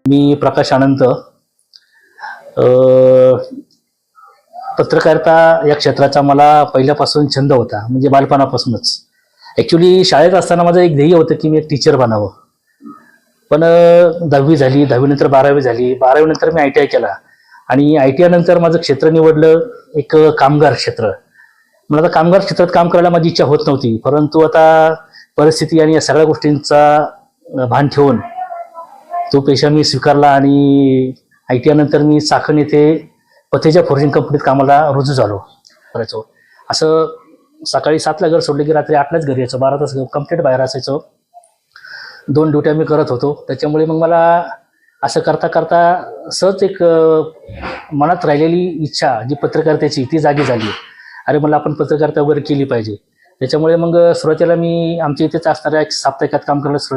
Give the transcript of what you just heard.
मी प्रकाश अनंत. पत्रकारिता या क्षेत्राचा मला पहिल्यापासून छंद होता, म्हणजे बालपणापासूनच. ॲक्च्युली शाळेत असताना माझं एक ध्येय होतं की मी एक टीचर बनावं. पण 10वी झाली, 10वी नंतर 12वी झाली, 12वी नंतर मी ITI केला आणि ITI नंतर माझं क्षेत्र निवडलं एक कामगार क्षेत्र. मला आता कामगार क्षेत्रात काम करायला माझी इच्छा होत नव्हती, परंतु आता परिस्थिती आणि या सगळ्या गोष्टींचा भान ठेवून तो पेशा मी स्वीकारला आणि ITI नंतर मी चाकण येथे पतेजा फोर्जिंग कंपनीत कामाला रुजू झालो. करायचो असं सकाळी 7ला घर सोडले की रात्री 8लाच घरी यायचो. 12 तास कंप्लीट बाहेर असायचो. 2 ड्युट्या मी करत होतो. त्याच्यामुळे मग मला असं करता करता सहज एक मनात राहिलेली इच्छा जी पत्रकारितेची ती जागी झाली. अरे मला आपण पत्रकारिता वगैरे केली पाहिजे. त्याच्यामुळे मग सुरुवातीला मी आमच्या इथेच असणाऱ्या एक साप्ताहिकात काम करायला सुरुवात